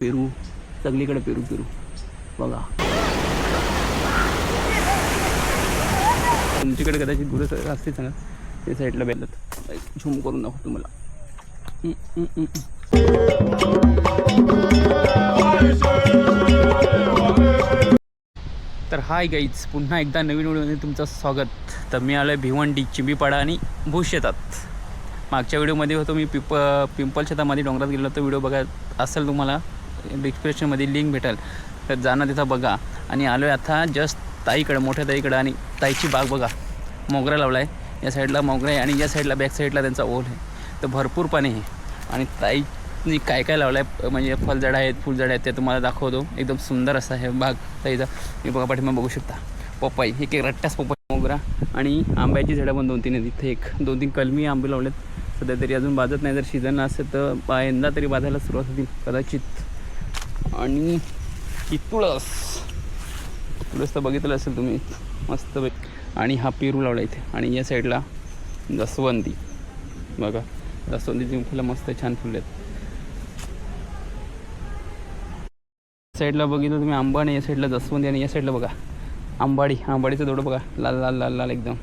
पेरू सगळीकडे पेरू पेरू बघा. तुमच्याकडे कदाचित गुरं असते सांगा ते साईडला बेलत झूम करून दाखवतो तुम्हाला. तर हाय गाईज, पुन्हा एकदा नवीन व्हिडिओमध्ये तुमचं स्वागत. तर मी आलो आहे भिवंडी, चिंबीपाडा आणि भूस शेतात. मागच्या व्हिडिओमध्ये होतो मी पिंपल शेतामध्ये डोंगरात गेलो होतो. व्हिडिओ बघा असेल तुम्हाला डिस्क्रिप्शनमध्ये लिंक भेटेल, तर जाणं तिथं बघा. आणि आलो आहे आता जस्ट ताईकडं, मोठ्या ताईकडं. आणि ताईची बाग बघा, मोगरा लावला आहे. या साईडला मोगरा आहे आणि या साईडला बॅक साईडला त्यांचा ओल आहे. तर भरपूर पाणी आहे. आणि ताईनी काय काय लावलं आहे म्हणजे फळझाडं आहेत, फुलझाडं आहेत, ते तुम्हाला दाखवतो. एकदम सुंदर असा आहे बाग ताईचा. मी बघा पाठीमागे बघू शकता. पपई एक रट्ट्यास पपई, मोगरा आणि आंब्याची झाडं पण 2-3 आहेत. इथे एक 2-3 कलमी आंबे लावलेत. सध्या तरी अजून बाजत नाही. जर सीझन असेल तर यंदा तरी बाजायला सुरुवात होतील कदाचित. आणि ही तुळस तर बघितलं असेल तुम्ही, मस्त. आणि हा पेरू लावला इथे. आणि या साईडला जास्वंदी बघा, जास्वंदीची फुलं मस्त छान फुलं आहेत. साईडला बघितलं तुम्ही आंबा, आणि या साईडला जास्वंदी. आणि या साईडला बघा आंबाडीचं दोडं बघा, लाल लाल लाल लाल एकदम.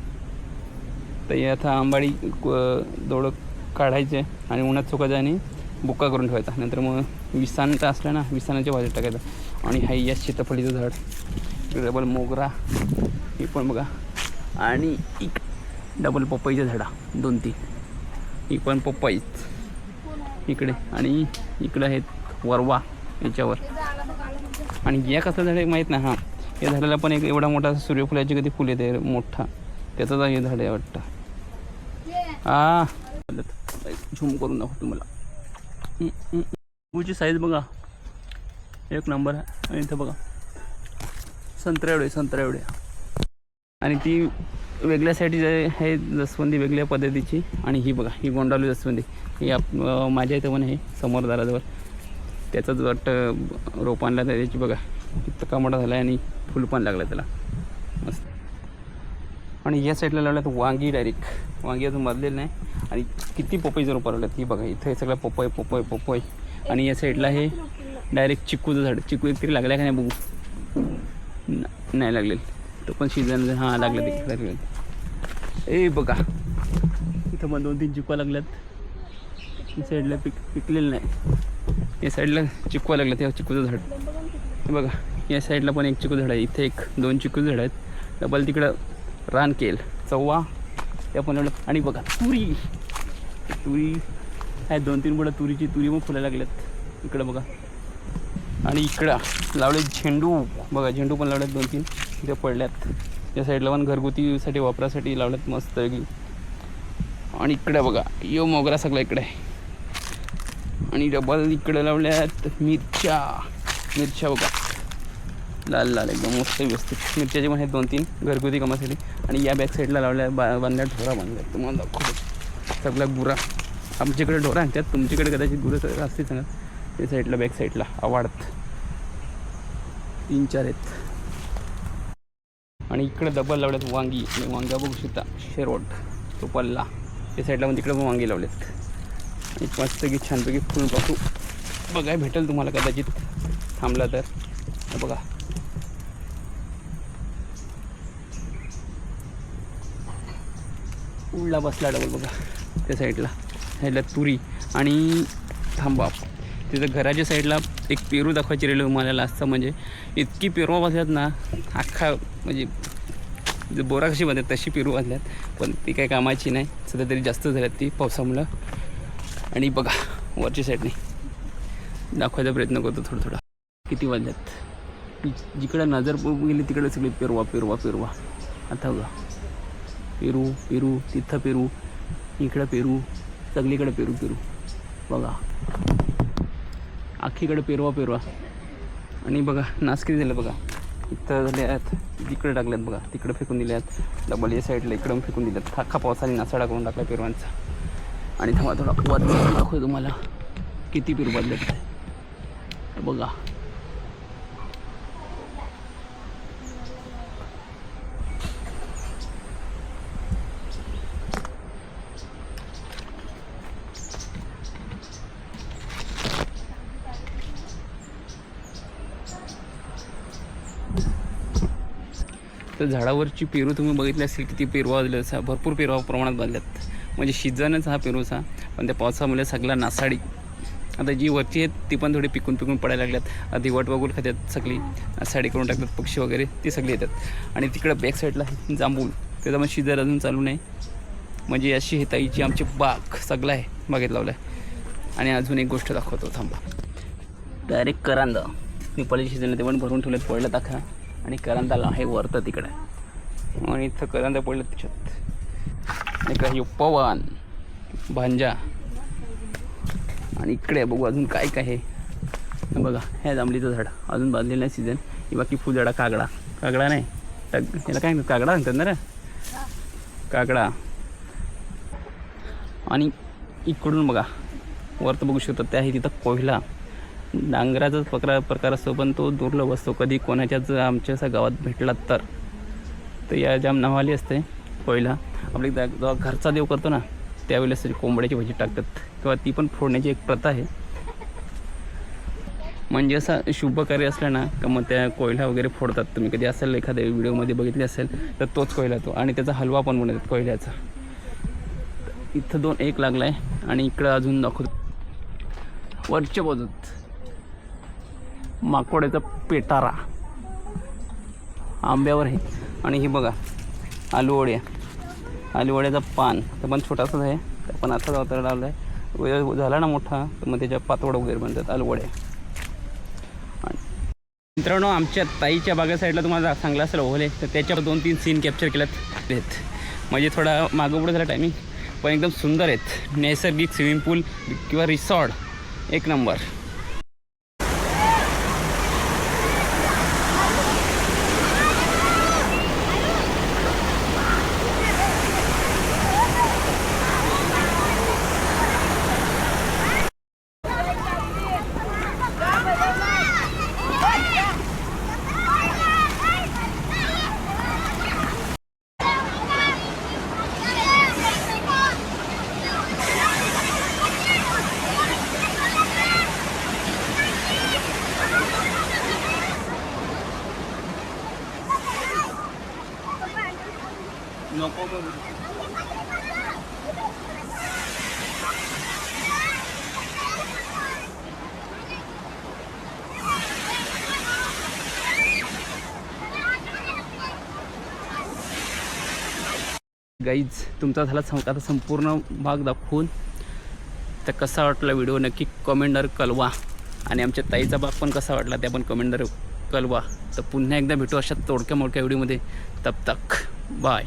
तर हे आता आंबाडी दोडं काढायचे आणि उन्हात सुकायचं आणि बुक्का करून ठेवायचा. नंतर मग विसाणचा असला ना, विसाणाच्या भाज्यात टाकायचं. आणि हाय या सीताफळीचं झाड, डबल मोगरा हे पण बघा. आणि एक डबल पपईच्या झाडा 2-3, ही पण पपईच इकडे. आणि इकडे आहेत वरवा याच्यावर. आणि या कसं झाड आहे माहीत नाही. हां, या झाडाला पण एक एवढा मोठा सूर्यफुलाची कधी फुल येते मोठा, त्याचं हे झाड आहे वाटतं. झूम करून दाखवतो तुम्हाला. लिंबूची साईज बघा, एक नंबर आहे. आणि इथं बघा संत्रा एवढे. आणि ती वेगळ्या साईडची आहे जास्वंदी, वेगळ्या पद्धतीची. आणि ही बघा, ही गोंडालू जास्वंदी, ही माझ्या इथं पण आहे समोर दाराजवळ. त्याचंच वाटतं रोप आणला त्याची बघा, इतका मोठा झाला आहे. आणि फुल पण लागलं त्याला मस्त. आणि या साईडला लावल्यात वांगी, डायरेक्ट वांगी अजून मधलेलं नाही. आणि किती पपईचं रोपं लावल्यात ही बघा. इथं हे सगळं पपई. आणि या साईडला हे डायरेक्ट चिकूचं झाड. चिकू एक तरी लागल्या का नाही बघू, नाही लागलेलं. तो पण सीझन हां लागलं ते लागलेलं. ए बघा इथं पण 2-3 चिकवा लागल्यात. या साईडला पिकलेलं नाही. या साईडला चिकवा लागलं, तेव्हा चिकूचं झाड हे बघा. या साईडला पण एक चिकू झाड आहे. इथे 1-2 चिकू झाड आहेत. डबल तिकडं रान केल चव्वा त्या पण लावलं. आणि बघा तुरी आहे 2-3 बुडं तुरी मग फुलं लागल्यात इकडं बघा. आणि इकडं लावले झेंडू बघा, झेंडू पण लावल्यात 2-3 इथे पडल्यात. या साईडला पण घरगुतीसाठी वापरासाठी लावल्यात मस्त वेगळी. आणि इकडं बघा यो मोगरा सगळा इकडे आहे. आणि डबल इकडे लावल्यात मिरच्या बघा, लाल लाल एकदम मस्त व्यवस्थित. मिरच्याचे पण आहेत 2-3 घरगुती कामासाठी. आणि या बॅक साईडला लावल्या बांधल्या ढोरा बांधल्या. तुम्हाला दाखवतो सगळ्या गुरा. आमच्याकडे ढोरा आणतात, तुमच्याकडे कदाचित गुरं असते सांगा त्या साईडला बॅक साईडला आवडत 3-4 आहेत. आणि इकडे डबल लावल्यात वांगी. आणि वांग्या बघू शकता शेरवट तो पल्ला. त्या साईडला पण तिकडे पण वांगी लावलेत. आणि मस्तपैकी छानपैकी फुल पासू बघाय भेटेल तुम्हाला कदाचित थांबला तर. बघा उडला बसला डबल बघा. त्या साईडला तुरी. आणि थांबा तिथं घराच्या साईडला एक पेरू दाखवायची रेल्वे मला लास्टचा. म्हणजे इतकी पेरू बसल्यात ना, अख्खा म्हणजे बोरा कशी बांधतात तशी पेरू बांधल्यात. पण ती काही कामाची नाही सध्या तरी, जास्त झाल्यात ती पावसामुळं. आणि बघा वरच्या साईडने दाखवायचा प्रयत्न करतो थोडा किती वाजल्यात. जिकडं नजर गेली तिकडे सगळी पेरवा. आता बघा पेरू तिथं पेरू, इकडं पेरू, सगळीकडे पेरू बघा. अख्खीकडे पेरवा. आणि बघा नासकिरी झालं बघा. इथं झाले आहेत, तिकडे टाकल्यात बघा, तिकडे फेकून दिले आहेत. डबल या साईडला इकडं फेकून दिल्यात. अख्खा पावसाने नासाडा करून टाकला पेरवांचा. आणि थांबा थोडा वरती दाखवतो तुम्हाला किती पेरू बदलत बघा. तर झाडावरची पेरू तुम्ही बघितली असेल किती पेरू वाजले, भरपूर पेरू प्रमाणात बांधल्यात. म्हणजे सीझनच हा पेरूचा, पण त्या पावसामुळे सगळा नासाडी. आता जी वरची आहेत ती पण थोडी पिकून पडायला लागल्यात. आधी वट वगैरे खात्यात, सगळी नासाडी करून टाकतात पक्षी वगैरे, ती सगळी येतात. आणि तिकडं बॅक साईडला जांभूळ, त्याचा मग सीझन अजून चालू नाही. म्हणजे अशी हे ताईची आमची बाग सगळं आहे, बागेत लावलं आहे. आणि अजून एक गोष्ट दाखवतो थांबा. डायरेक्ट करांदा पिपाळीची सीझन ते पण भरून ठेवलेत, पडलं टाका. आणि करांदाला आहे वरतं तिकडे, आणि इथं करांदा पडलं त्याच्यात. एक आहे पवन भांजा. आणि इकडे बघू अजून काय काय आहे बघा. ह्या जांभळीचं झाड अजून बांधलेलं नाही सीझन. ही बाकी फुलझाडा कागडा नाही याला काय म्हणतात, कागडा म्हणतात ना रे, कागडा. आणि इकडून बघा वरतं बघू शकतो, त्या आहे तिथं कोयला. डांगराचाच प्रकार असतो, पण तो दुर्लभ असतो. कधी कोणाच्याच आमच्या गावात भेटला तर या जाम नावाली असते कोयला. आपली जेव्हा घरचा देव करतो ना त्यावेळेस कोंबड्याची भाजी टाकतात, किंवा ती पण फोडण्याची एक प्रथा आहे. म्हणजे असा शुभ कार्य असलं ना का मग त्या कोयला वगैरे फोडतात. तुम्ही कधी असेल एखाद्या व्हिडिओमध्ये बघितले असेल तर तोच कोयला तो. आणि त्याचा हलवा पण बनवतात कोयल्याचा. इथं 2 एक लागला आहे. आणि इकडं अजून दाखवतो वरच्या बाजूत माकोड्याचा पेटारा आंब्यावर आहे. आणि ही बघा आलूवड्याचा पान, तर पण छोटासाच आहे, पण असाच अवतार लावला आहे. वेळ झाला ना मोठा तर मग त्याच्या पातोड वगैरे बनतात आलूवड्या. मित्रांनो, आमच्या ताईच्या बागा साईडला तुम्हाला सांगला असेल ओहले, तर त्याच्यावर 2-3 सीन कॅप्चर केल्यात आहेत. म्हणजे थोडा मागं पुढे झाला टायमिंग, पण एकदम सुंदर आहेत. नैसर्गिक स्विमिंग पूल किंवा रिसॉर्ट एक नंबर. नको गाईज, तुमचा झाला आता संपूर्ण भाग दाखवून. तर कसा वाटला व्हिडिओ नक्की कमेंटवर कळवा. आणि आमच्या ताईचा भाग पण कसा वाटला त्या पण कमेंटवर कळवा. तर पुन्हा एकदा भेटू अशा तोडक्या मोडक्या व्हिडिओमध्ये. तब तक बाय.